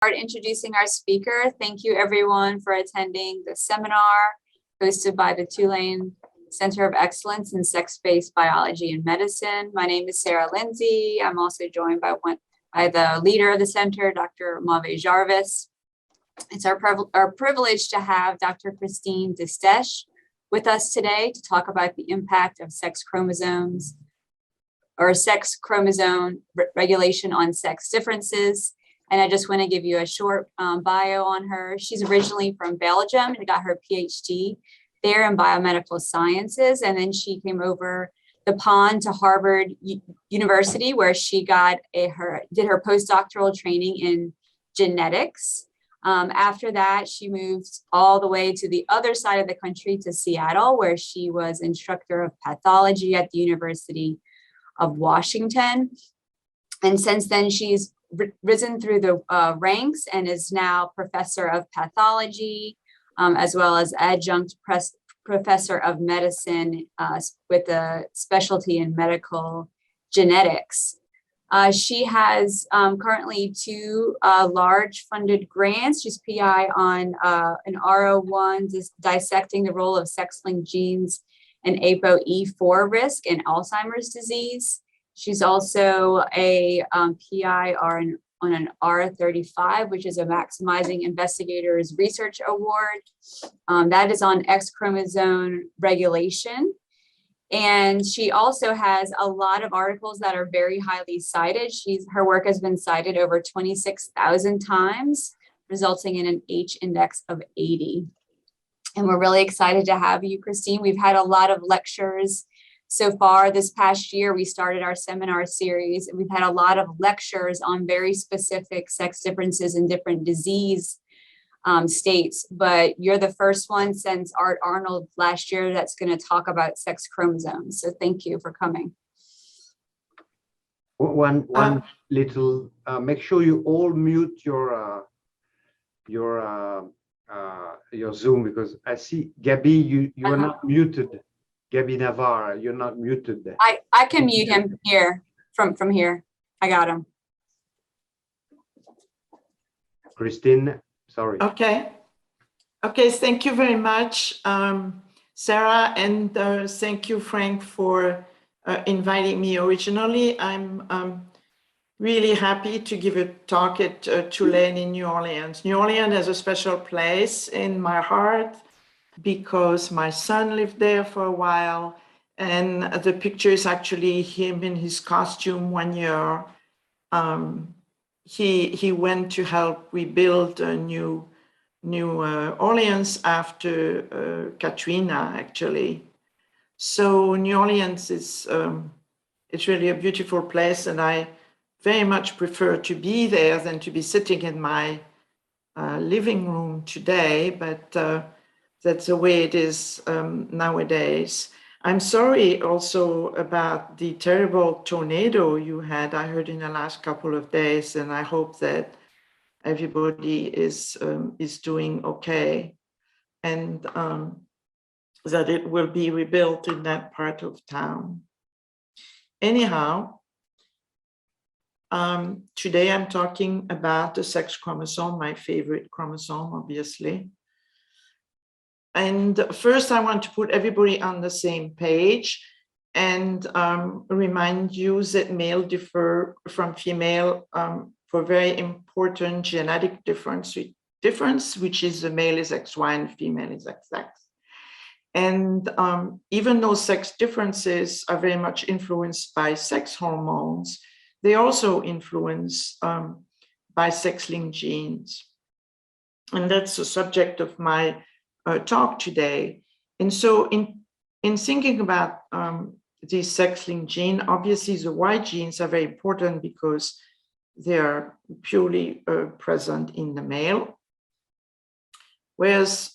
Start introducing our speaker. Thank you everyone for attending the seminar hosted by the Tulane Center of Excellence in Sex-Based Biology and Medicine. My name is Sarah Lindsay. I'm also joined by the leader of the center, Dr. Mave Jarvis. It's our privilege to have Dr. Christine Disteche with us today to talk about the impact of sex chromosomes or sex chromosome regulation on sex differences. And I just want to give you a short bio on her. She's originally from Belgium and got her PhD there in biomedical sciences. And then she came over the pond to Harvard University, where she got did her postdoctoral training in genetics. After that, she moved all the way to the other side of the country to Seattle, where she was instructor of pathology at the University of Washington. And since then, she's risen through the ranks and is now professor of pathology, as well as adjunct professor of medicine with a specialty in medical genetics. She has currently two large funded grants. She's PI on an R01 dissecting the role of sex-linked genes and ApoE4 risk in Alzheimer's disease. She's also a PI on an R35, which is a Maximizing Investigators Research Award. That is on X chromosome regulation. And she also has a lot of articles that are very highly cited. Her work has been cited over 26,000 times, resulting in an H index of 80. And we're really excited to have you, Christine. We've had a lot of lectures so far this past year. We started our seminar series, and we've had a lot of lectures on very specific sex differences in different disease states, but you're the first one since Art Arnold last year that's going to talk about sex chromosomes. So thank you for coming. One little, make sure you all mute your Zoom, because I see Gabby, you are not muted. Gabby Navarre, you're not muted there. I can mute him here from here. I got him. Christine, sorry. Okay, thank you very much, Sarah, and thank you, Frank, for inviting me originally. I'm really happy to give a talk at Tulane in New Orleans. New Orleans has a special place in my heart because my son lived there for a while, and the picture is actually him in his costume one year. He went to help rebuild a New Orleans after Katrina, actually. So New Orleans is it's really a beautiful place, and I very much prefer to be there than to be sitting in my living room today, but that's the way it is nowadays. I'm sorry also about the terrible tornado you had, I heard in the last couple of days, and I hope that everybody is doing okay, and that it will be rebuilt in that part of town. Anyhow, today I'm talking about the sex chromosome, my favorite chromosome, obviously. And first, I want to put everybody on the same page and remind you that male differ from female for very important genetic difference, which is the male is XY and female is XX. And even though sex differences are very much influenced by sex hormones, they also influence by sex-linked genes. And that's the subject of my talk today. And so in thinking about these sex-linked genes, obviously the Y genes are very important because they are purely present in the male. Whereas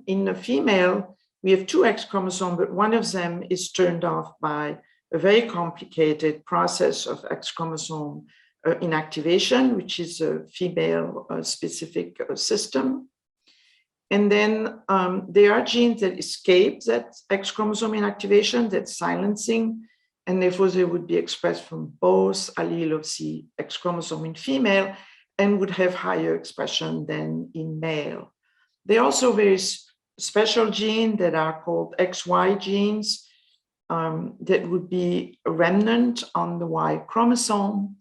in the female, we have two X chromosomes, but one of them is turned off by a very complicated process of X chromosome inactivation, which is a female specific system. And then there are genes that escape that X chromosome inactivation, that's silencing, and therefore they would be expressed from both allele of the X chromosome in female, and would have higher expression than in male. There are also very special genes that are called XY genes that would be a remnant on the Y chromosome,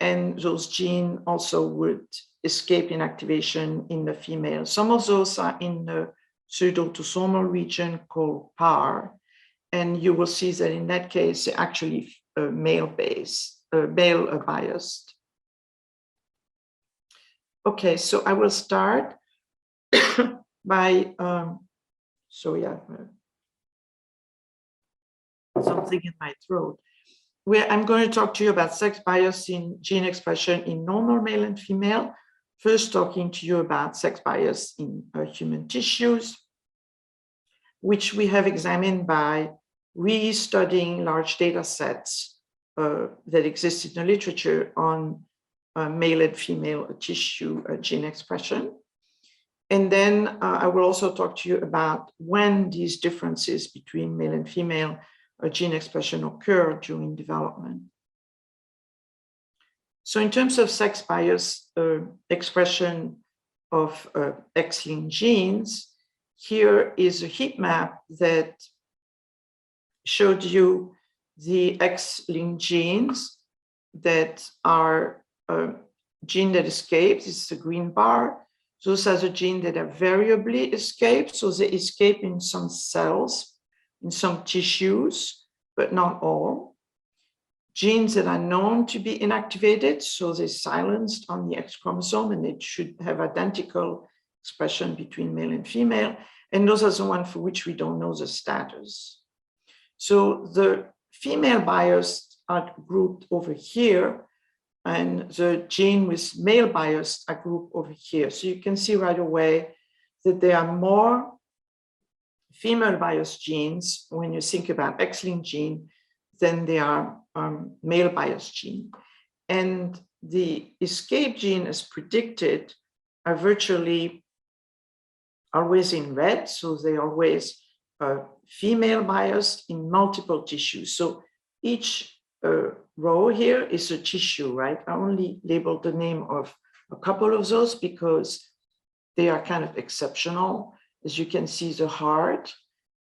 and those genes also would escape inactivation in the female. Some of those are in the pseudoautosomal region called PAR, and you will see that in that case, they're actually male biased. Okay, so I will start by, something in my throat. Where I'm going to talk to you about sex bias in gene expression in normal male and female. First, talking to you about sex bias in human tissues, which we have examined by re-studying large data sets that exist in the literature on male and female tissue gene expression. And then I will also talk to you about when these differences between male and female gene expression occur during development. So in terms of sex bias expression of X-linked genes, here is a heat map that showed you the X-linked genes that are gene that escapes. It's the green bar. Those are the genes that are variably escaped. So they escape in some cells, in some tissues, but not all. Genes that are known to be inactivated, so they're silenced on the X chromosome, and it should have identical expression between male and female. And those are the ones for which we don't know the status. So the female biased are grouped over here, and the gene with male bias are grouped over here. So you can see right away that there are more female biased genes when you think about X-linked gene than there are male biased gene. And the escape gene as predicted are virtually always in red. So they always female biased in multiple tissues. So each row here is a tissue, right? I only labeled the name of a couple of those because they are kind of exceptional. As you can see, the heart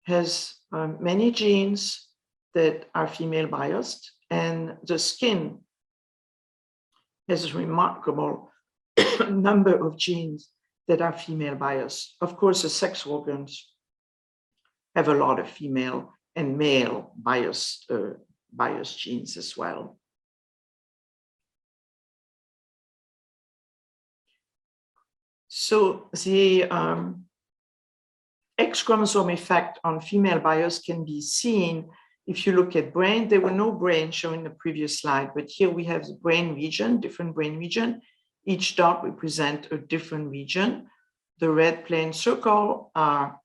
has many genes that are female biased, and the skin has a remarkable number of genes that are female biased. Of course, the sex organs have a lot of female and male biased genes as well. So the X chromosome effect on female bias can be seen if you look at brain. There were no brain shown in the previous slide, but here we have the brain region, different brain region. Each dot represents a different region. The red plain circle are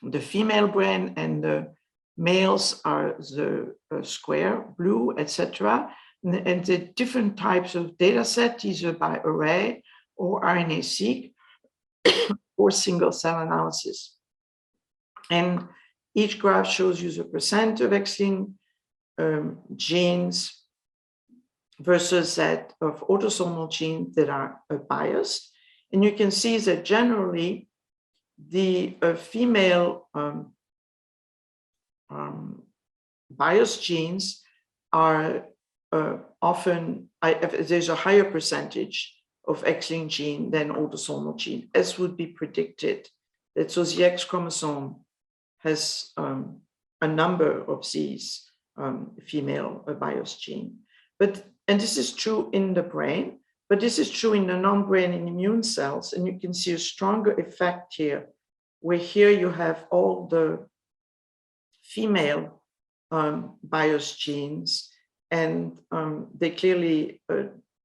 the female brain, and the males are the square, blue, etc. And the different types of data set, either by array or RNA-seq or single cell analysis. And each graph shows you the percent of X-linked genes versus that of autosomal genes that are biased. And you can see that generally the female biased genes are often, there's a higher percentage of X-linked gene than autosomal gene, as would be predicted. That so the X chromosome has a number of these female biased gene. And this is true in the brain, but this is true in the non-brain and immune cells. And you can see a stronger effect here, where here you have all the female biased genes, and they clearly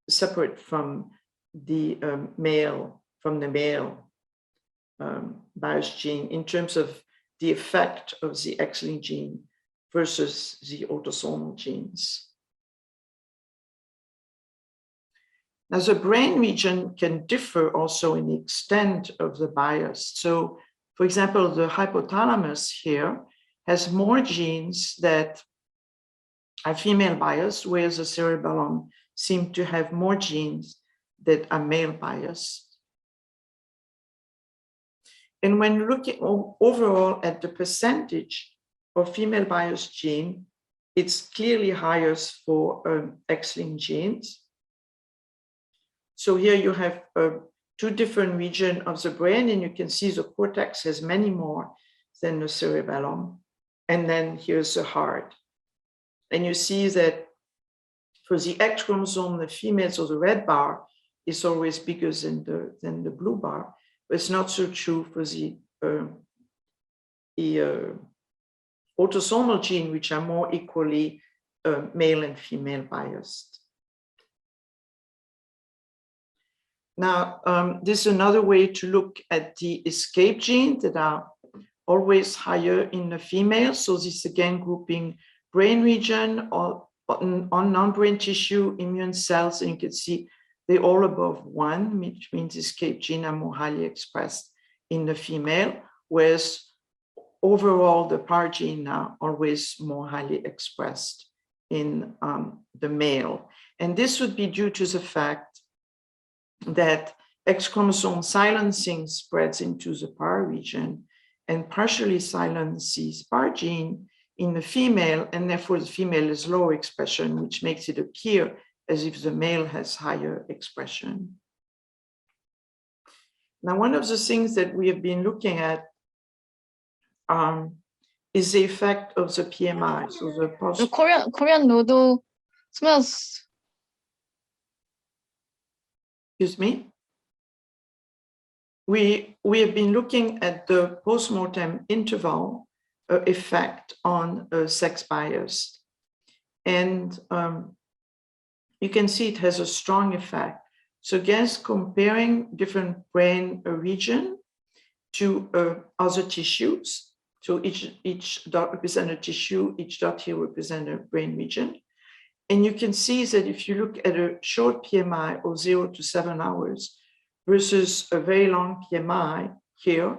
separate from the male biased gene in terms of the effect of the X-linked gene versus the autosomal genes. Now, the brain region can differ also in the extent of the bias. So, for example, the hypothalamus here has more genes that are female biased, whereas the cerebellum seems to have more genes that are male biased. And when looking overall at the percentage of female biased gene, it's clearly highest for X-linked genes. So here you have two different regions of the brain, and you can see the cortex has many more than the cerebellum. And then here's the heart. And you see that for the X chromosome, the female, so the red bar is always bigger than the blue bar, but it's not so true for the autosomal gene, which are more equally male and female biased. Now, this is another way to look at the escape genes that are always higher in the female. So this again grouping brain region or on non-brain tissue, immune cells, and you can see they're all above 1, which means escape genes are more highly expressed in the female, whereas overall the PAR gene are always more highly expressed in the male. And this would be due to the fact that X chromosome silencing spreads into the PAR region and partially silences PAR gene in the female, and therefore the female is lower expression, which makes it appear as if the male has higher expression. Now, one of the things that we have been looking at is the effect of the PMI. So the Korean noodle smells. Excuse me. We have been looking at the postmortem interval effect on sex bias. And you can see it has a strong effect. So again, comparing different brain region to other tissues. So each dot represents a tissue, each dot here represents a brain region. And you can see that if you look at a short PMI of 0 to 7 hours versus a very long PMI here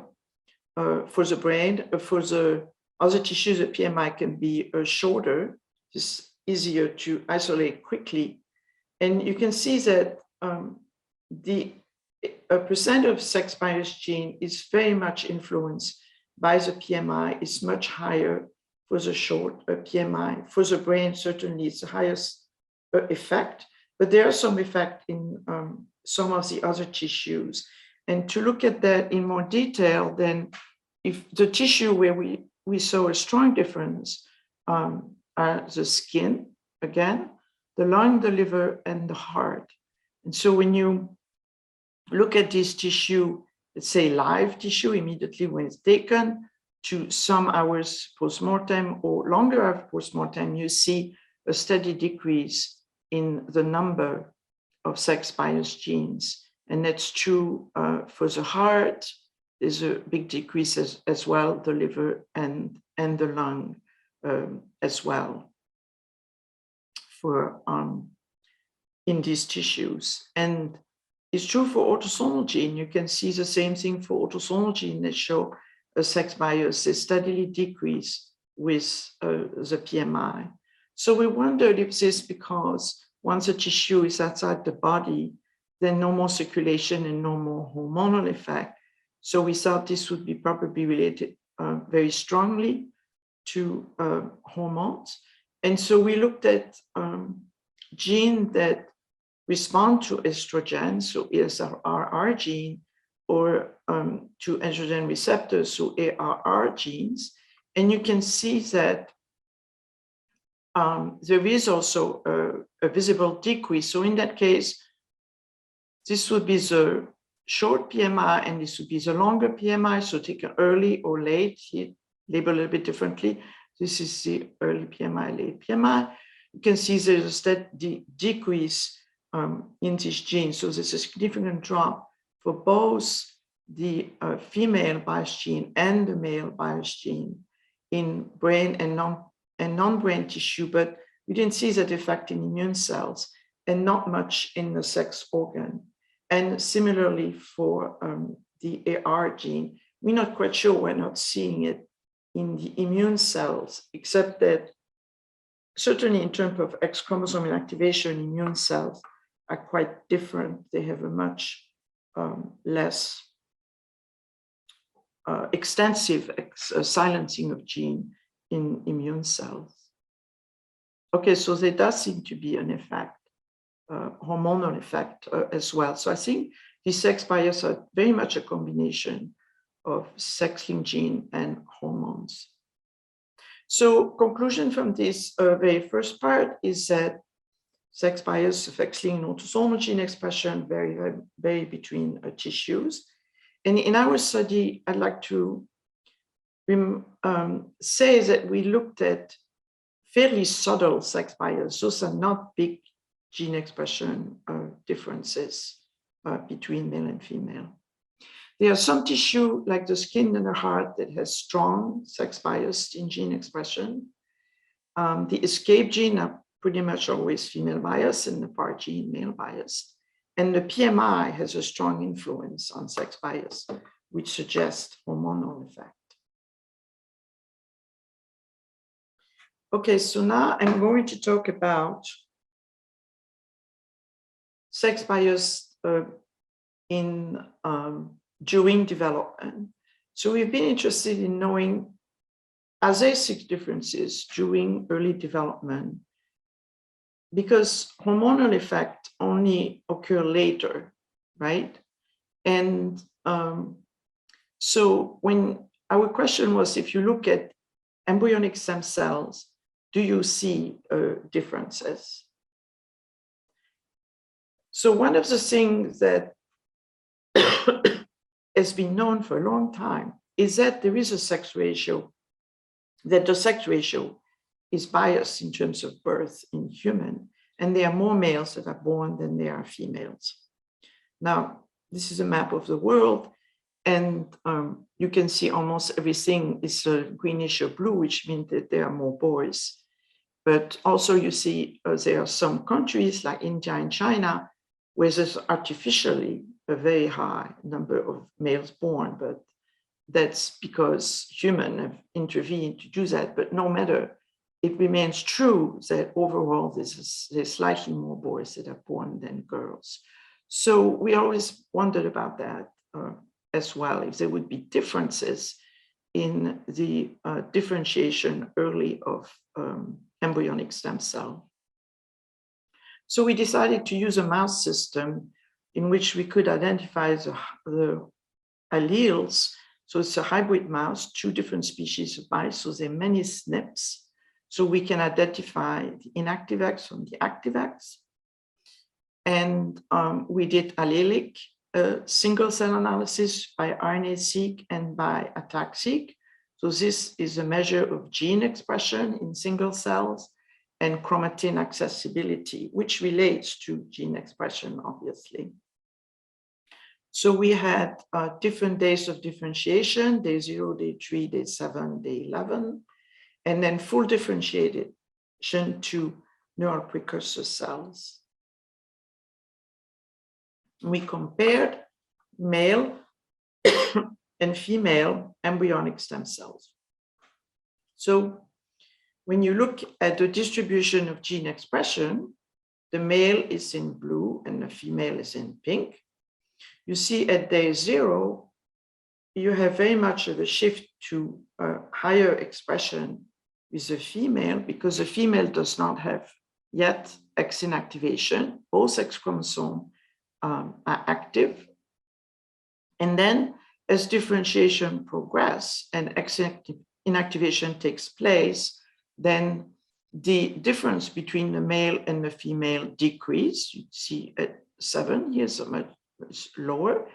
for the brain, for the other tissues, the PMI can be shorter. It's easier to isolate quickly. And you can see that the percent of sex bias gene is very much influenced by the PMI. It's much higher for the short PMI. For the brain, certainly it's the highest effect, but there are some effect in some of the other tissues. And to look at that in more detail, then if the tissue where we saw a strong difference are the skin, again, the lung, the liver, and the heart. And so when you look at this tissue, let's say live tissue, immediately when it's taken to some hours postmortem or longer after postmortem, you see a steady decrease in the number of sex bias genes. And that's true for the heart. There's a big decrease as well, the liver and the lung as well for in these tissues. And it's true for autosomal gene. You can see the same thing for autosomal gene that show a sex bias is steadily decrease with the PMI. So we wondered if this because once a tissue is outside the body, then no more circulation and no more hormonal effect. So we thought this would be probably related very strongly to hormones. And so we looked at genes that respond to estrogen, so ESRR gene, or to androgen receptors, so ARR genes. And you can see that there is also a visible decrease. So in that case, this would be the short PMI and this would be the longer PMI, so taken early or late, here labeled a little bit differently. This is the early PMI, late PMI. You can see there's a steady decrease in this gene. So there's a significant drop for both the female bias gene and the male bias gene in brain and non-brain tissue, but we didn't see that effect in immune cells and not much in the sex organ. And similarly for the AR gene, we're not quite sure, we're not seeing it in the immune cells, except that certainly in terms of X chromosome inactivation, immune cells are quite different. They have a much less extensive silencing of gene in immune cells. Okay, so there does seem to be an effect, hormonal effect as well. So I think these sex bias are very much a combination of sex-linked gene and hormones. So conclusion from this very first part is that sex bias affects linked autosomal gene expression vary between tissues. And in our study, I'd like to say that we looked at fairly subtle sex bias. Those are not big gene expression differences between male and female. There are some tissue like the skin and the heart that has strong sex bias in gene expression. The escape gene are pretty much always female bias and the PAR gene male bias. And the PMI has a strong influence on sex bias, which suggests hormonal effect. Okay, so now I'm going to talk about sex bias during development. So we've been interested in knowing, are there sex differences during early development? Because hormonal effects only occur later, right? And so when our question was, if you look at embryonic stem cells, do you see differences? So one of the things that has been known for a long time is that there is a sex ratio, that the sex ratio is biased in terms of birth in human, and there are more males that are born than there are females. Now, this is a map of the world, and you can see almost everything is greenish or blue, which means that there are more boys. But also you see there are some countries like India and China where there's artificially a very high number of males born, but that's because humans have intervened to do that. But no matter, it remains true that overall there's slightly more boys that are born than girls. So we always wondered about that as well, if there would be differences in the differentiation early of embryonic stem cell. So we decided to use a mouse system in which we could identify the alleles. So it's a hybrid mouse, 2 different species of mice. So there are many SNPs. So we can identify the inactive X from the active X. And we did allelic single cell analysis by RNA-seq and by ATAC-seq. So this is a measure of gene expression in single cells and chromatin accessibility, which relates to gene expression, obviously. So we had different days of differentiation, day 0, day 3, day 7, day 11, and then full differentiation to neural precursor cells. We compared male and female embryonic stem cells. So when you look at the distribution of gene expression, the male is in blue and the female is in pink. You see at day 0, you have very much of a shift to a higher expression with the female because the female does not have yet X inactivation. Both X chromosomes are active. And then as differentiation progresses and X inactivation takes place, then the difference between the male and the female decrease. You see at 7, here's a much lower,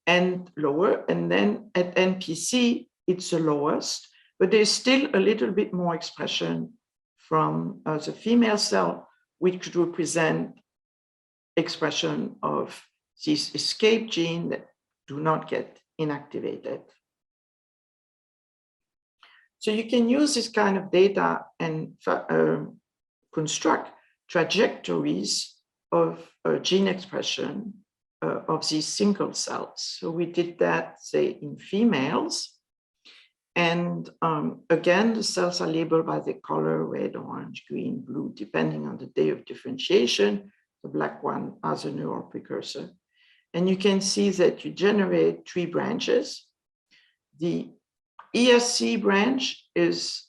and then at NPC, it's the lowest, but there's still a little bit more expression from the female cell, which could represent expression of these escape genes that do not get inactivated. So you can use this kind of data and construct trajectories of gene expression of these single cells. So we did that, say, in females. And again, the cells are labeled by the color red, orange, green, blue, depending on the day of differentiation. the black one, as a neural precursor. And you can see that you generate 3 branches. The ESC branch is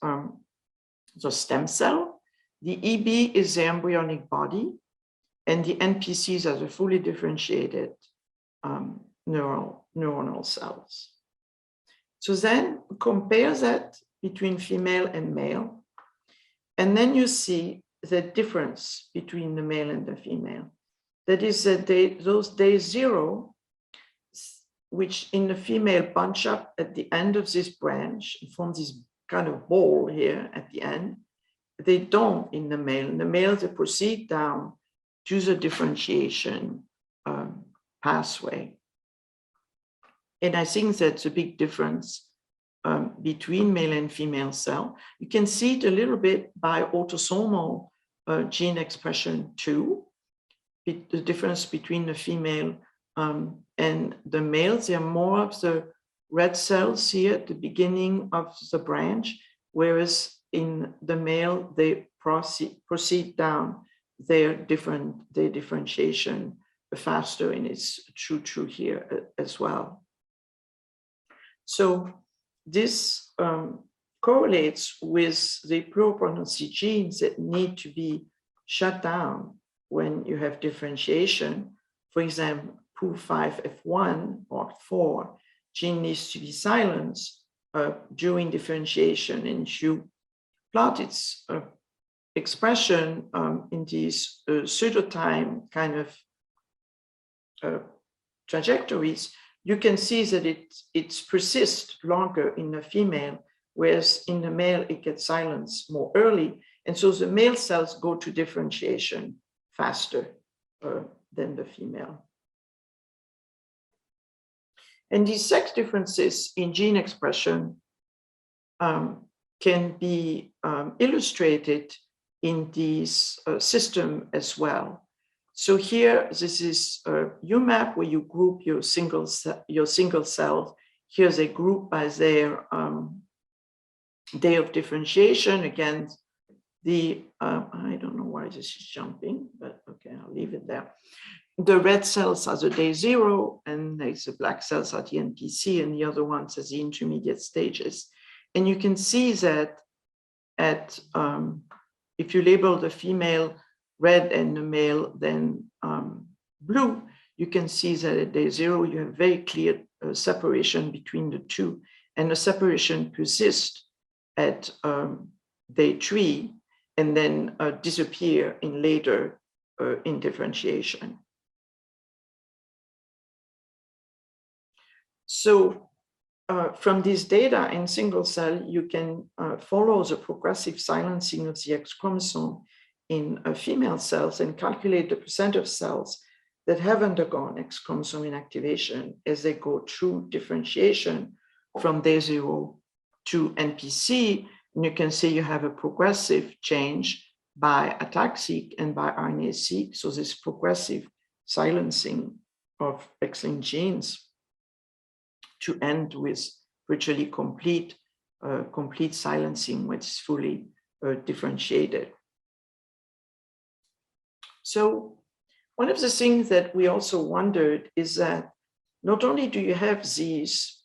the stem cell. The EB is the embryonic body. And the NPCs are the fully differentiated neuronal cells. So then compare that between female and male. And then you see the difference between the male and the female. That is that those day 0, which in the female bunch up at the end of this branch and form this kind of ball here at the end, they don't in the male. In the male, they proceed down to the differentiation pathway. And I think that's a big difference between male and female cell. You can see it a little bit by autosomal gene expression too. The difference between the female and the males. There are more of the red cells here at the beginning of the branch, whereas in the male, they proceed down their differentiation faster, and it's true here as well. So this correlates with the pluripotency genes that need to be shut down when you have differentiation. For example, PU5F1 or 4 gene needs to be silenced during differentiation, and you plot its expression in these pseudotime kind of trajectories. You can see that it persists longer in the female, whereas in the male, it gets silenced more early. And so the male cells go to differentiation faster than the female. And these sex differences in gene expression can be illustrated in this system as well. So here, this is a UMAP where you group your single cells. Here they group by their day of differentiation. Again, I don't know why this is jumping, but okay, I'll leave it there. The red cells are the day 0, and the black cells are the NPC, and the other ones are the intermediate stages. And you can see that if you label the female red and the male then blue, you can see that at day 0, you have very clear separation between the two, and the separation persists at day 3 and then disappear in later in differentiation. So from this data in single cell, you can follow the progressive silencing of the X chromosome in female cells and calculate the % of cells that have undergone X chromosome inactivation as they go through differentiation from day 0 to NPC. And you can see you have a progressive change by ataxic and by RNA-seq. So this progressive silencing of X-linked genes to end with virtually complete silencing, which is fully differentiated. So one of the things that we also wondered is that not only do you have these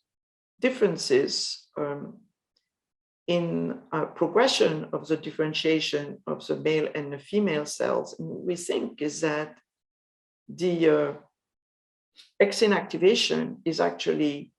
differences in progression of the differentiation of the male and the female cells, and we think is that the X inactivation is actually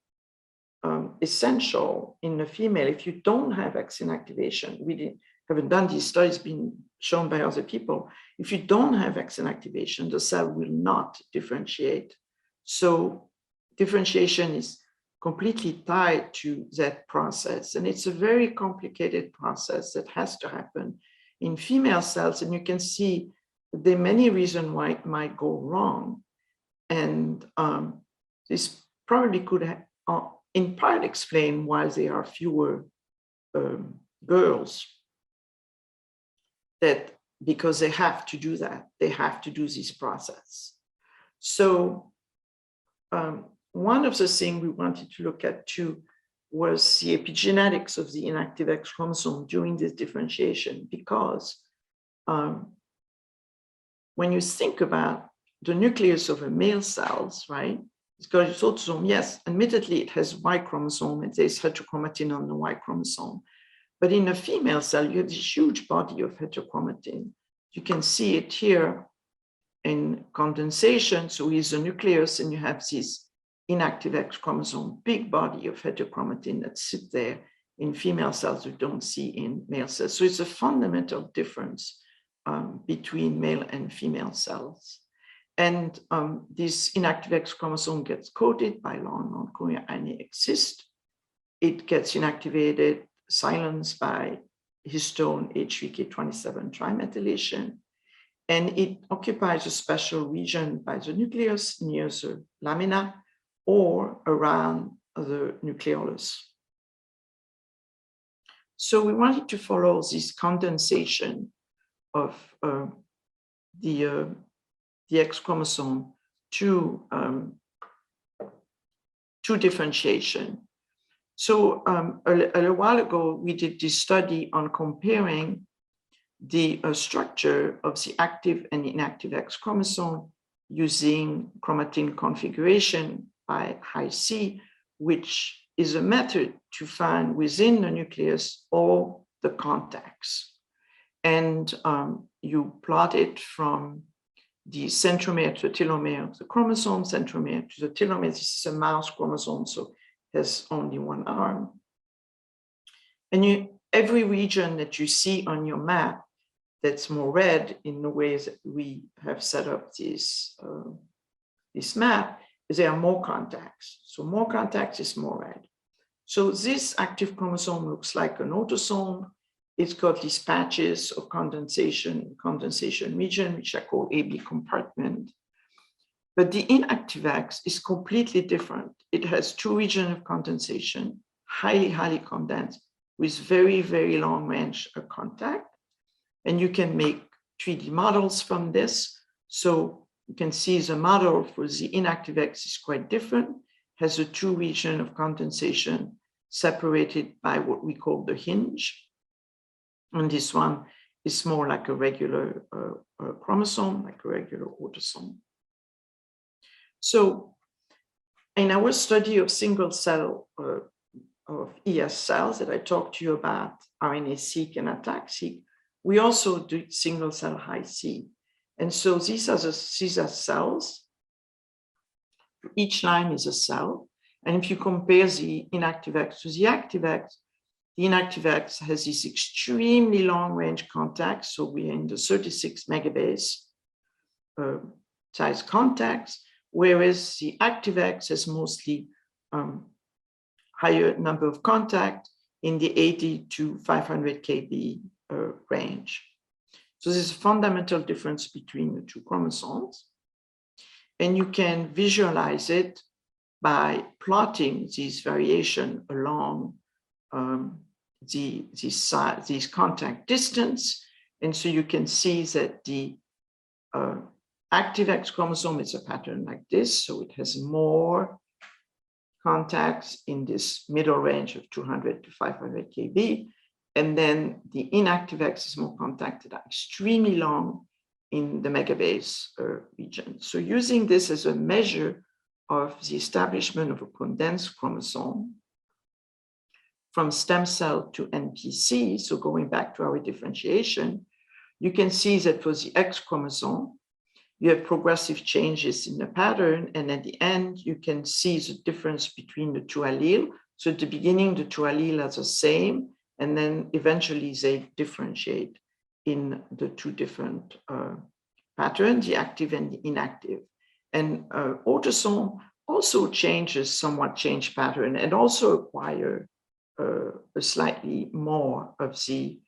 essential in the female. If you don't have X inactivation, we haven't done these studies been shown by other people. If you don't have X inactivation, the cell will not differentiate. So differentiation is completely tied to that process. And it's a very complicated process that has to happen in female cells. And you can see there are many reasons why it might go wrong. And this probably could in part explain why there are fewer girls, that because they have to do that, they have to do this process. So one of the things we wanted to look at too was the epigenetics of the inactive X chromosome during this differentiation, because when you think about the nucleus of a male cells, right? It's got its autosome. Yes, admittedly, it has Y chromosome and there's heterochromatin on the Y chromosome. But in a female cell, you have this huge body of heterochromatin. You can see it here in condensation. So here's the nucleus, and you have this inactive X chromosome, big body of heterochromatin that sit there in female cells we don't see in male cells. So it's a fundamental difference between male and female cells. And this inactive X chromosome gets coded by long non-coherent RNA cyst. It gets inactivated, silenced by histone H3K27 trimethylation. And it occupies a special region by the nucleus near the lamina or around the nucleolus. So we wanted to follow this condensation of the X chromosome to differentiation. So a little while ago, we did this study on comparing the structure of the active and inactive X chromosome using chromatin configuration by Hi-C, which is a method to find within the nucleus all the contacts. And you plot it from the centromere to the telomere of the chromosome, centromere to the telomere. This is a mouse chromosome, so it has only one arm. And every region that you see on your map that's more red in the ways that we have set up this map, is there are more contacts. So more contacts is more red. So this active chromosome looks like an autosome. It's got these patches of condensation region, which I call AB compartment. But the inactive X is completely different. It has two regions of condensation, highly, highly condensed, with very, very long range of contact. And you can make 3D models from this. So you can see the model for the inactive X is quite different, has a two region of condensation separated by what we call the hinge. And this one is more like a regular chromosome, like a regular autosome. So in our study of single cell of ES cells that I talked to you about, RNA-seq and ATAC-seq, we also do single cell Hi-C. And so these are cells. Each line is a cell. And if you compare the inactive X to the active X, the inactive X has this extremely long range contact. So we're in the 36 megabase size contacts, whereas the active X has mostly higher number of contact in the 80 to 500 kb range. So there's a fundamental difference between the two chromosomes. And you can visualize it by plotting these variation along these contact distance. And so you can see that the active X chromosome is a pattern like this. So it has more contacts in this middle range of 200 to 500 kb. And then the inactive X is more contacted, extremely long in the megabase region. So using this as a measure of the establishment of a condensed chromosome from stem cell to NPC, so going back to our differentiation, you can see that for the X chromosome, you have progressive changes in the pattern, and at the end, you can see the difference between the two alleles. So at the beginning, the two alleles are the same, and then eventually they differentiate in the two different patterns, the active and the inactive. And autosome also somewhat change pattern and also acquire a slightly more of the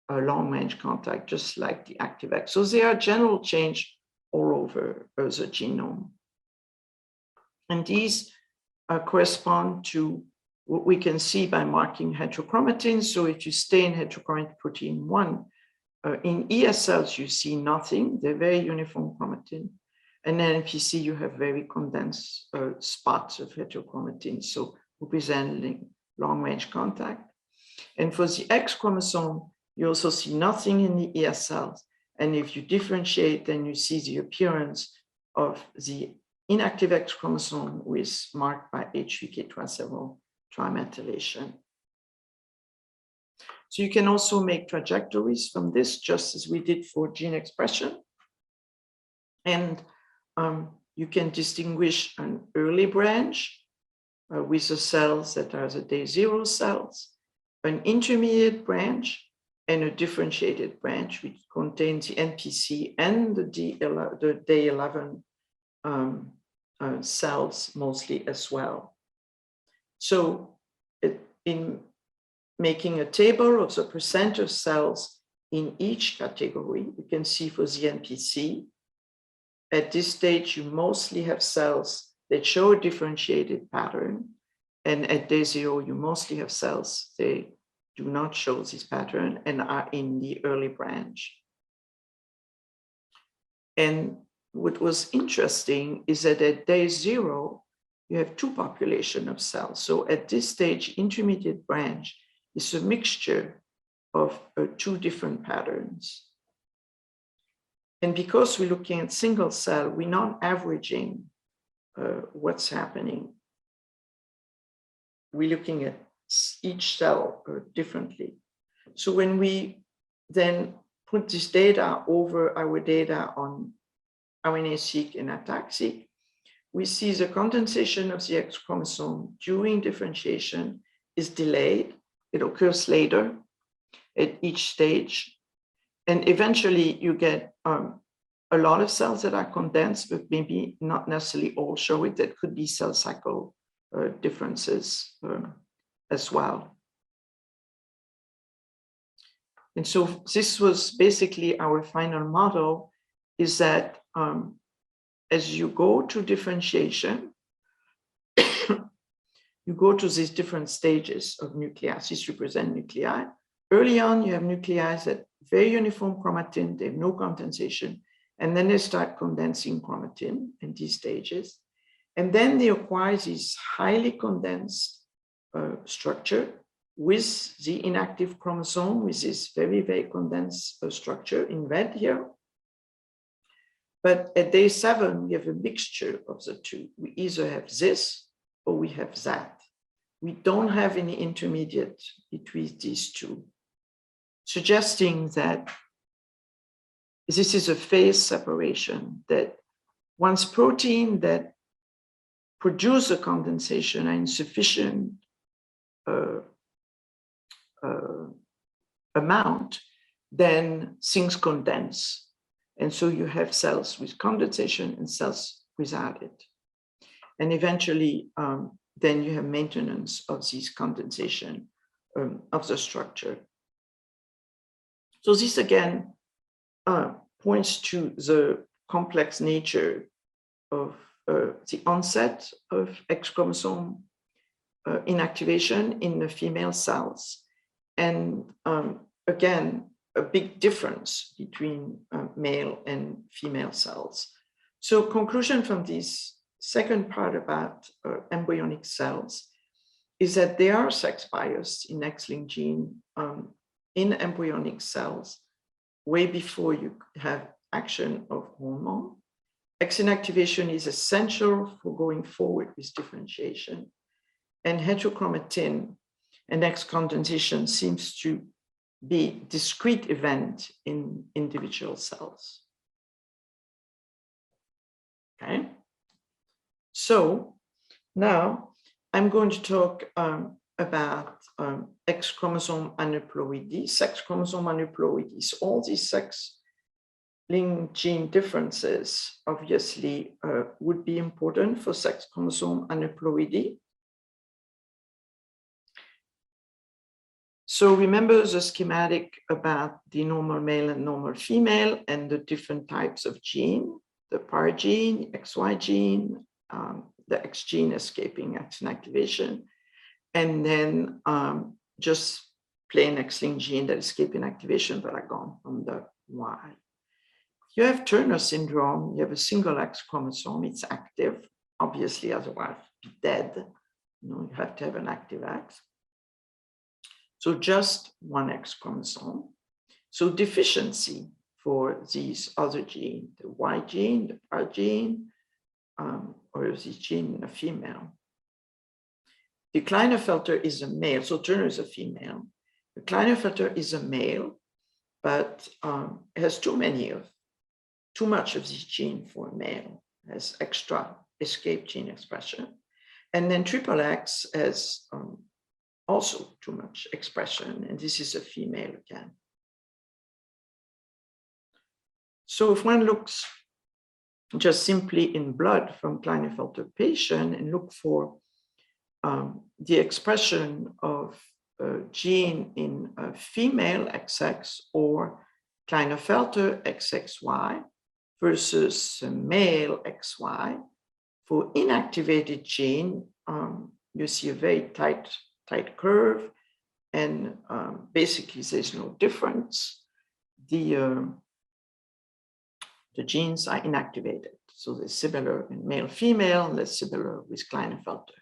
long range contact, just like the active X. So there are general change all over the genome. And these correspond to what we can see by marking heterochromatin. So if you stay in heterochromatin protein 1, in ES cells, you see nothing. They're very uniform chromatin. And then NPC, you have very condensed spots of heterochromatin, so representing long-range contact. And for the X chromosome, you also see nothing in the ES cells. And if you differentiate, then you see the appearance of the inactive X chromosome, which is marked by H3K27 trimethylation. So you can also make trajectories from this, just as we did for gene expression. And you can distinguish an early branch with the cells that are the day 0 cells, an intermediate branch, and a differentiated branch which contains the NPC and the day 11 cells mostly as well. So in making a table of the percent of cells in each category, you can see for the NPC, at this stage, you mostly have cells that show a differentiated pattern. And at day 0, you mostly have cells they do not show this pattern and are in the early branch. And what was interesting is that at day 0, you have 2 populations of cells. So at this stage, intermediate branch is a mixture of 2 different patterns. And because we're looking at single cell, we're not averaging what's happening. We're looking at each cell differently. So when we then put this data over our data on RNA-seq and ATAC-seq, we see the condensation of the X chromosome during differentiation is delayed. It occurs later at each stage. And eventually you get a lot of cells that are condensed, but maybe not necessarily all show it. That could be cell cycle differences as well. And so this was basically our final model, is that as you go to differentiation, you go to these different stages of nuclei. These represent nuclei. Early on, you have nuclei that very uniform chromatin, they have no condensation, and then they start condensing chromatin in these stages. And then they acquire this highly condensed structure with the inactive chromosome, with this very, very condensed structure in red here. But at day 7, we have a mixture of the two. We either have this or we have that. We don't have any intermediate between these two, suggesting that this is a phase separation, that once protein that produce a condensation are in sufficient amount, then things condense. And so you have cells with condensation and cells without it. And eventually, then you have maintenance of this condensation of the structure. So this again points to the complex nature of the onset of X chromosome inactivation in the female cells. And again, a big difference between male and female cells. So conclusion from this second part about embryonic cells is that they are sex biased in X-linked gene in embryonic cells way before you have action of hormone. X inactivation is essential for going forward with differentiation. And heterochromatin and X condensation seems to be discrete event in individual cells. Okay. So now I'm going to talk about X chromosome aneuploidy, sex chromosome aneuploidy. So all these sex-linked gene differences obviously would be important for sex chromosome aneuploidy. So remember the schematic about the normal male and normal female and the different types of gene, the PAR gene, XY gene, the X gene escaping X inactivation, and then just plain X-linked gene that escape inactivation but are gone from the Y. If you have Turner syndrome, you have a single X chromosome, it's active, obviously, otherwise be dead. You have to have an active X. So just one X chromosome. So deficiency for these other gene, the Y gene, the R gene, or this gene in a female. The Klinefelter is a male, so Turner is a female. The Klinefelter is a male, but has too much of this gene for a male, has extra escape gene expression. And then XXX has also too much expression, and this is a female again. So if one looks just simply in blood from Klinefelter patient and look for the expression of a gene in a female XX or Klinefelter XXY versus a male XY, for inactivated gene, you see a very tight curve, and basically there's no difference. The genes are inactivated, so they're similar in male, female, less similar with Klinefelter.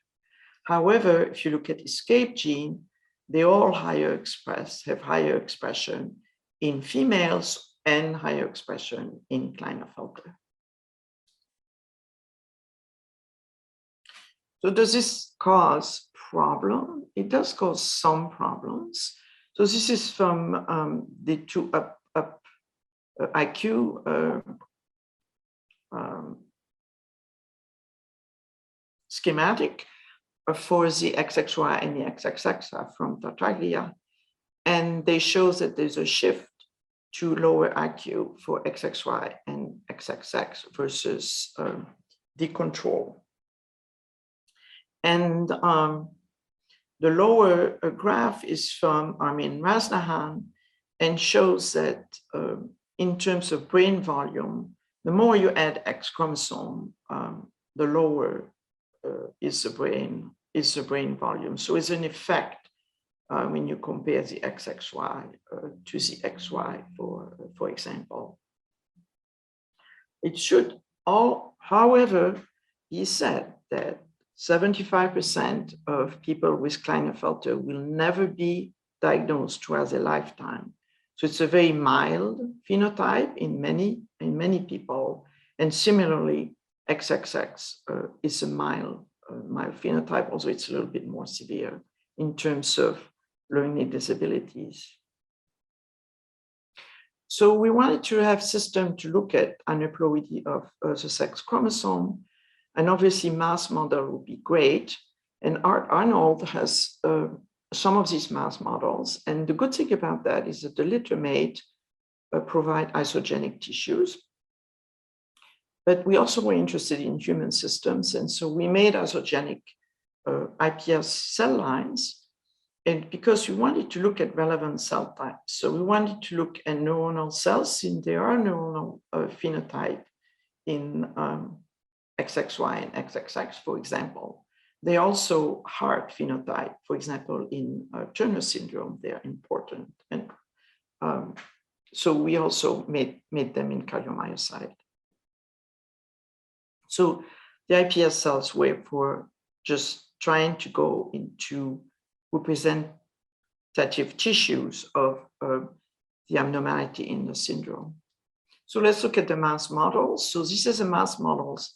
However, if you look at escape gene, they all have higher expression in females and higher expression in Klinefelter. So does this cause problem? It does cause some problems. So this is from the 2UP IQ schematic for the XXY and the XXX are from Tartaglia. And they show that there's a shift to lower IQ for XXY and XXX versus the control. And the lower graph is from Armin Rasnahan and shows that in terms of brain volume, the more you add X chromosome, the lower is the brain volume. So it's an effect when you compare the XXY to the XY, for example. It should all, however, he said that 75% of people with Klinefelter will never be diagnosed throughout their lifetime. So it's a very mild phenotype in many people. And similarly, XXX is a mild phenotype, although it's a little bit more severe in terms of learning disabilities. So we wanted to have a system to look at aneuploidy of the sex chromosome. And obviously mouse model would be great. And Arnold has some of these mouse models. And the good thing about that is that the littermate provide isogenic tissues. But we also were interested in human systems. And so we made isogenic iPS cell lines. And because we wanted to look at relevant cell types. So we wanted to look at neuronal cells, and there are neuronal phenotype in XXY and XXX, for example. They also heart phenotype, for example, in Turner syndrome, they're important. And so we also made them in cardiomyocyte. So the iPS cells were for just trying to go into representative tissues of the abnormality in the syndrome. So let's look at the mouse models. So this is a mouse models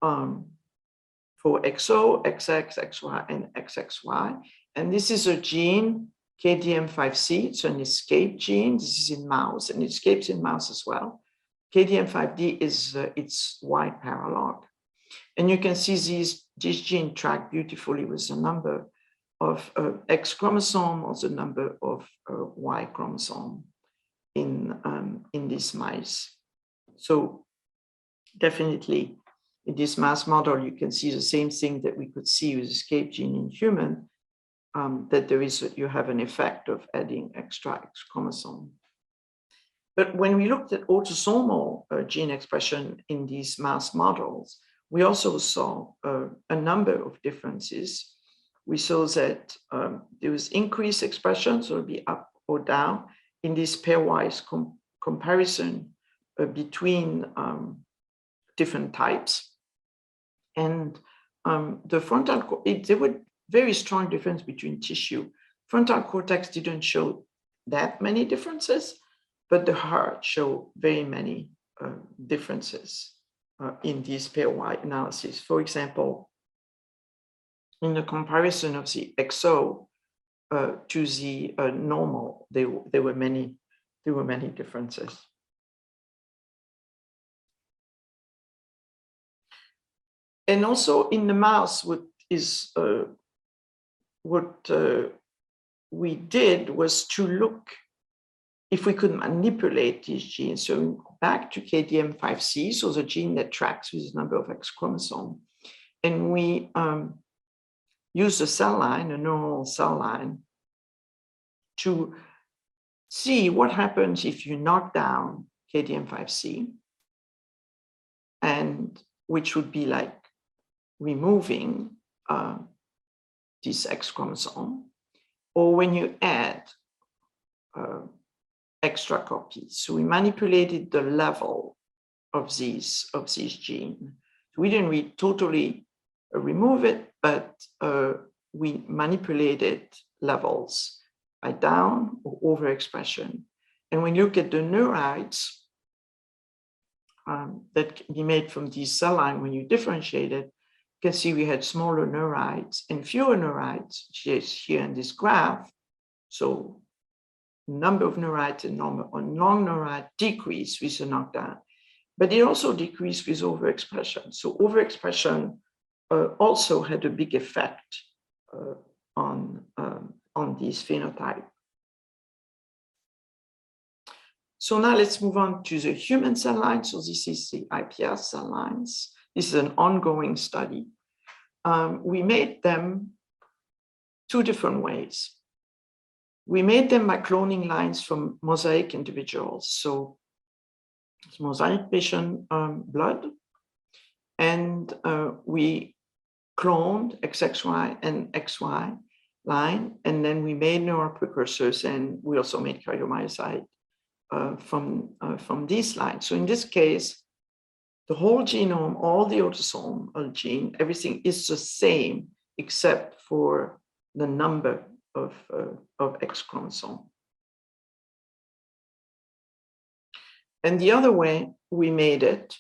for XO, XX, XY, and XXY. And this is a gene, KDM5C. It's an escape gene. This is in mouse, and it escapes in mouse as well. KDM5D is its Y paralog. And you can see this gene track beautifully with the number of X chromosome or the number of Y chromosome in these mice. So definitely, in this mouse model, you can see the same thing that we could see with escape gene in human, that you have an effect of adding extra X chromosome. But when we looked at autosomal gene expression in these mouse models, we also saw a number of differences. We saw that there was increased expression, so it'll be up or down in this pairwise comparison between different types. And the frontal, there were very strong difference between tissue. Frontal cortex didn't show that many differences, but the heart show very many differences in these pairwise analysis. For example, in the comparison of the XO to the normal, there were many differences. And also in the mouse, what we did was to look if we could manipulate these genes. So back to KDM5C, so the gene that tracks with the number of X chromosome. And we use a cell line, a neural cell line, to see what happens if you knock down KDM5C, and which would be like removing this X chromosome, or when you add extra copies. So we manipulated the level of these genes. We didn't really totally remove it, but we manipulated levels by down or overexpression. And when you look at the neurites that can be made from these cell lines, when you differentiate it, you can see we had smaller neurites and fewer neurites, which is here in this graph. So number of neurites and number on long neurite decrease with the knockdown, but it also decreased with overexpression. So overexpression also had a big effect on this phenotype. So now let's move on to the human cell lines. So this is the IPR cell lines. This is an ongoing study. We made them two different ways. We made them by cloning lines from mosaic individuals. So it's mosaic patient blood, and we cloned XXY and XY line, and then we made neural precursors, and we also made cardiomyocyte from these lines. So in this case, the whole genome, all the autosomal gene, everything is the same except for the number of X chromosome. And the other way we made it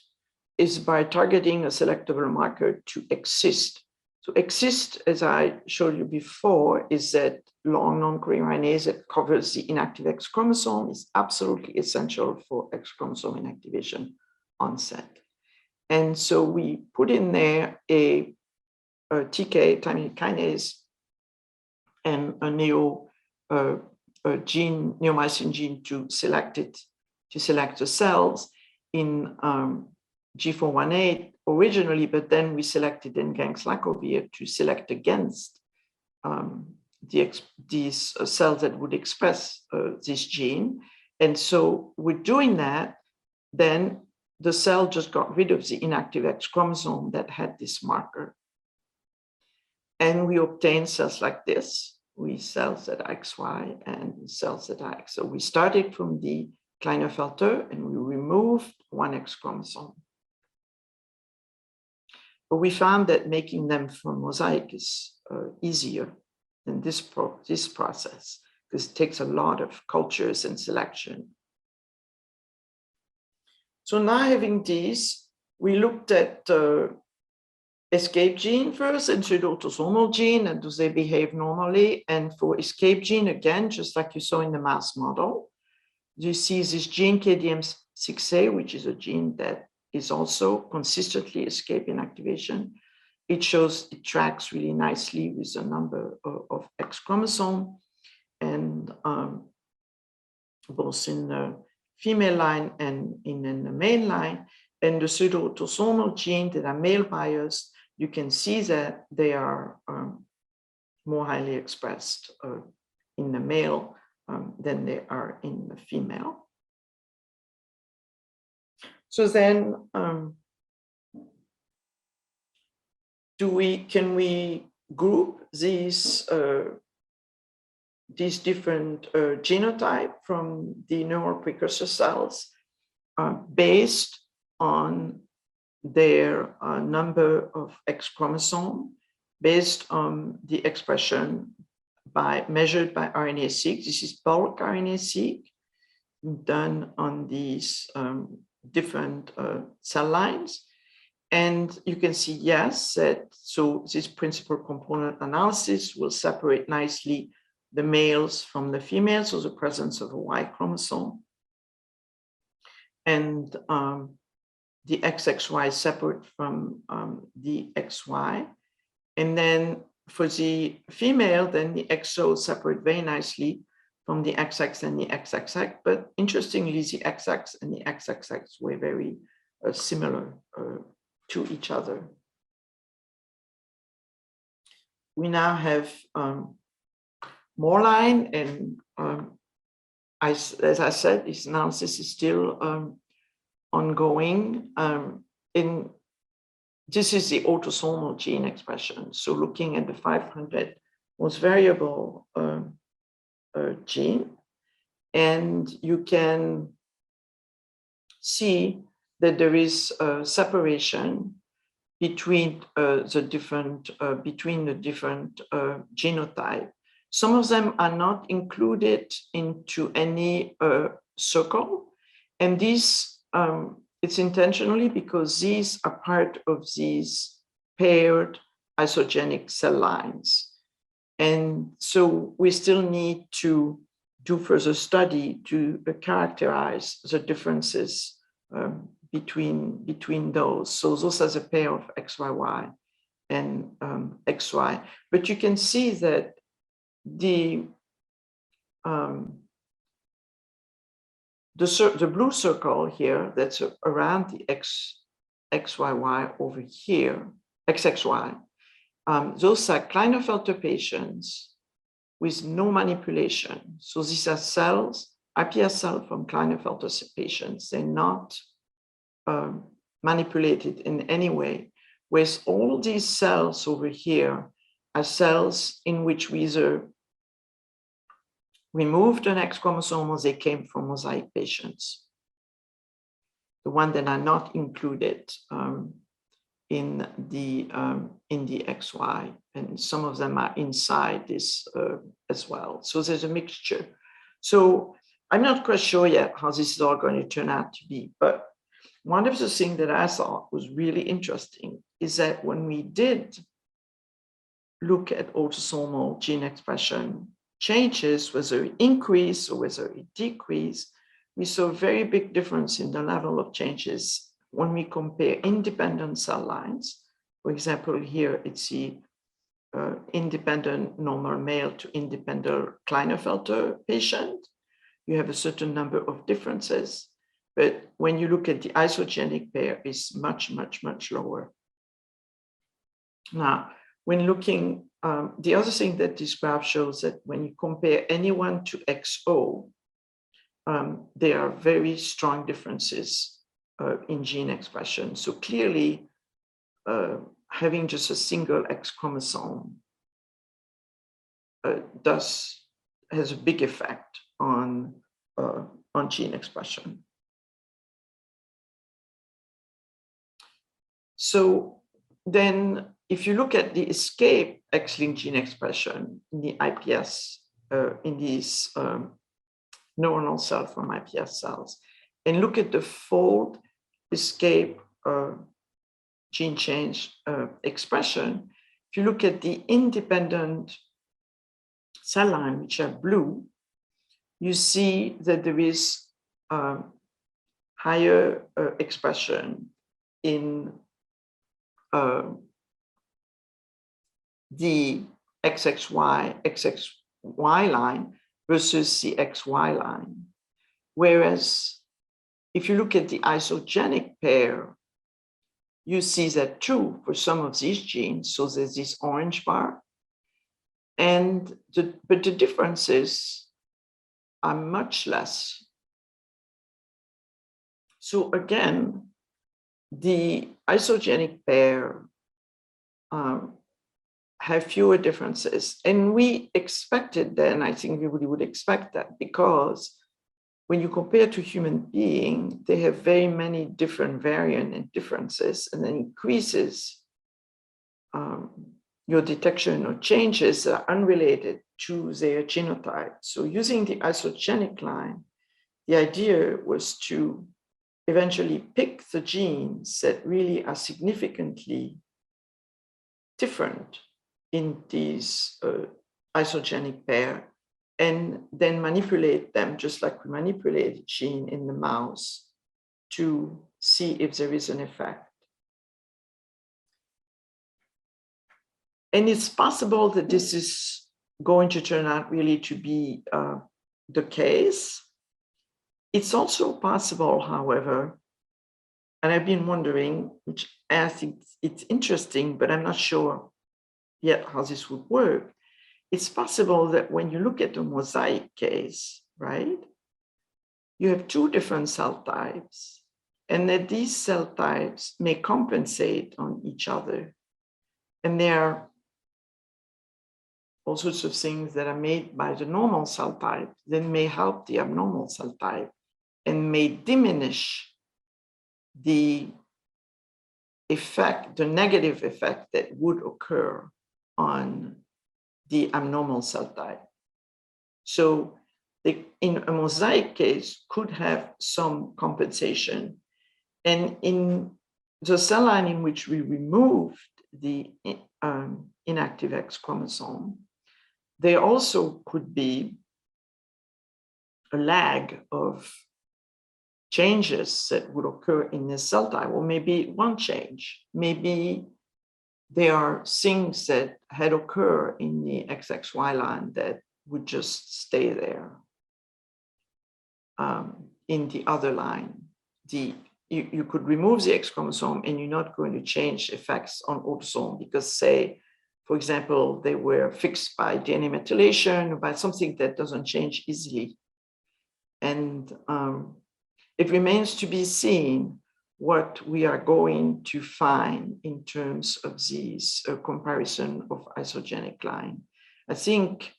is by targeting a selectable marker to exist. So exist, as I showed you before, is that long non-coding RNase that covers the inactive X chromosome is absolutely essential for X chromosome inactivation onset. And so we put in there a TK, thymidine kinase, and a neomycin gene to select it, to select the cells in G418 originally, but then we selected in gangs-lacovir to select against these cells that would express this gene. And so with doing that, then the cell just got rid of the inactive X chromosome that had this marker. And we obtained cells like this, with cells that are XY and cells that are X. So we started from the Klinefelter and we removed one X chromosome. But we found that making them from mosaic is easier than this process, because it takes a lot of cultures and selection. So now having these, we looked at escape gene first and pseudo-autosomal gene, and do they behave normally? And for escape gene, again, just like you saw in the mouse model, you see this gene KDM6A, which is a gene that is also consistently escape inactivation. It shows it tracks really nicely with the number of X chromosome, and both in the female line and in the male line. And the pseudo-autosomal gene that are male biased, you can see that they are more highly expressed in the male than they are in the female. So then, can we group these different genotype from the neural precursor cells based on their number of X chromosome, based on the expression measured by RNA-seq. This is bulk RNA-seq. done on these different cell lines. And you can see, yes, that so this principal component analysis will separate nicely the males from the females, so the presence of a Y chromosome. And the XXY separate from the XY. And then for the female, then the XO separate very nicely from the XX and the XXX. But interestingly, the XX and the XXX were very similar to each other. We now have more line, and as I said, this analysis is still ongoing. This is the autosomal gene expression. So looking at the 500 most variable gene, and you can see that there is a separation between the different genotype. Some of them are not included into any circle, and these it's intentionally because these are part of these paired isogenic cell lines. And so we still need to do further study to characterize the differences between those. So those are a pair of XYY and XY. But you can see that the blue circle here that's around the XYY over here, XXY, those are Klinefelter patients with no manipulation. So these are cells, iPS cells from Klinefelter patients. They're not manipulated in any way. Whereas all these cells over here are cells in which we either removed an X chromosome or they came from mosaic patients. The ones that are not included in the XY, and some of them are inside this as well. So there's a mixture. So I'm not quite sure yet how this is all going to turn out to be, but one of the things that I thought was really interesting is that when we did look at autosomal gene expression changes, whether it increased or whether it decreased, we saw a very big difference in the level of changes when we compare independent cell lines. For example, here it's the independent normal male to independent Klinefelter patient. You have a certain number of differences, but when you look at the isogenic pair, it's much, much, much lower. Now, when looking, the other thing that this graph shows that when you compare anyone to XO, there are very strong differences in gene expression. So clearly, having just a single X chromosome has a big effect on gene expression. So then, if you look at the escape X-linked gene expression in the iPS, in these neuronal cells from iPS cells, and look at the fold escape gene change expression, if you look at the independent cell line, which are blue, you see that there is higher expression in the XXY line versus the XY line. Whereas if you look at the isogenic pair, you see that too for some of these genes. So there's this orange bar, but the differences are much less. So again, the isogenic pair have fewer differences. And we expected that, and I think everybody would expect that, because when you compare to human beings, they have very many different variants and differences, and then increases your detection of changes that are unrelated to their genotype. So using the isogenic line, the idea was to eventually pick the genes that really are significantly different in these isogenic pair, and then manipulate them just like we manipulate a gene in the mouse to see if there is an effect. And it's possible that this is going to turn out really to be the case. It's also possible, however, and I've been wondering, which I think it's interesting, but I'm not sure yet how this would work. It's possible that when you look at the mosaic case, right, you have two different cell types, and that these cell types may compensate on each other. And there are all sorts of things that are made by the normal cell type that may help the abnormal cell type and may diminish the effect, the negative effect that would occur on the abnormal cell type. So in a mosaic case could have some compensation. And in the cell line in which we removed the inactive X chromosome, there also could be a lag of changes that would occur in the cell type, or maybe one change. Maybe there are things that had occurred in the XXY line that would just stay there. In the other line, you could remove the X chromosome and you're not going to change effects on autosome because, say, for example, they were fixed by DNA methylation or by something that doesn't change easily. And it remains to be seen what we are going to find in terms of these comparison of isogenic line. I think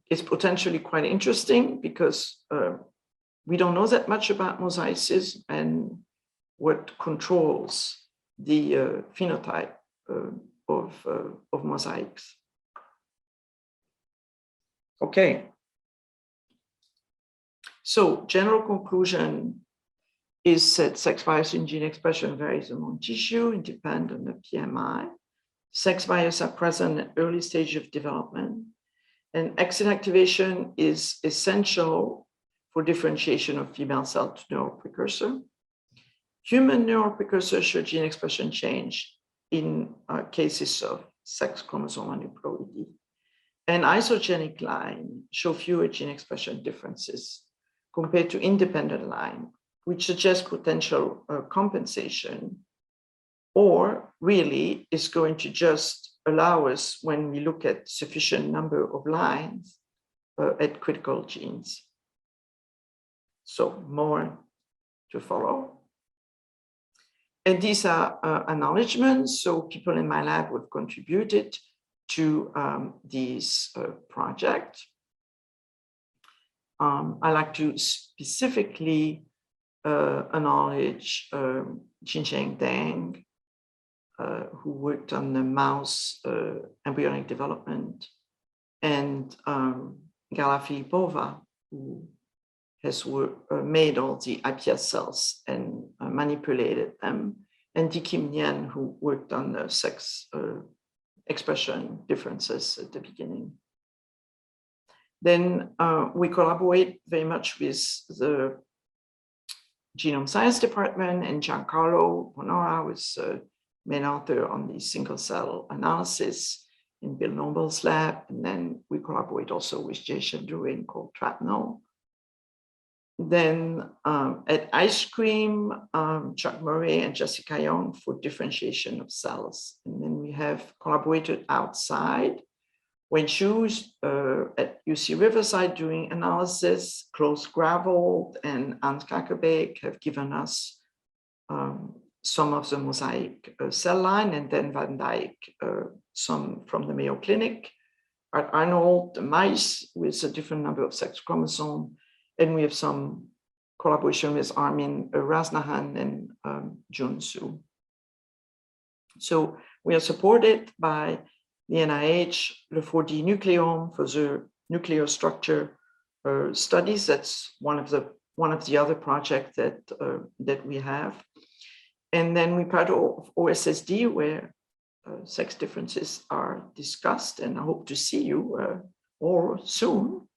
it's potentially quite interesting because we don't know that much about mosaicism and what controls the phenotype of mosaics. Okay. So general conclusion is that sex bias in gene expression varies among tissue, independent of PMI. Sex bias are present at early stage of development, and X inactivation is essential for differentiation of female cell to neural precursor. Human neural precursors show gene expression change in cases of sex chromosome aneuploidy, and isogenic line show fewer gene expression differences compared to independent line, which suggests potential compensation, or really is going to just allow us, when we look at sufficient number of lines, at critical genes. So more to follow. And these are acknowledgements. So people in my lab have contributed to this project. I like to specifically acknowledge Jincheng Deng, who worked on the mouse embryonic development, and Gala Filipova, who has made all the iPS cells and manipulated them, and Di Kim Nien, who worked on the sex expression differences at the beginning. Then we collaborate very much with the Genome Science Department, and Giancarlo Bonora was main author on the single cell analysis in Bill Noble's lab. And then we collaborate also with Jason Durin called Trapno. Then at Ice Cream, Chuck Murray and Jessica Young for differentiation of cells. And then we have collaborated outside when shoes at UC Riverside doing analysis. Klaus Gravel and Hans Kakerbeek have given us some of the mosaic cell line, and then Van Dyck some from the Mayo Clinic. At Arnold, the mice with a different number of sex chromosomes, and we have some collaboration with Armin Rasnahan and Jun Su. So we are supported by the NIH, le 4D nucleome for the nuclear structure studies. That's one of the other projects that we have. And then we're part of OSSD, where sex differences are discussed, and I hope to see you all soon.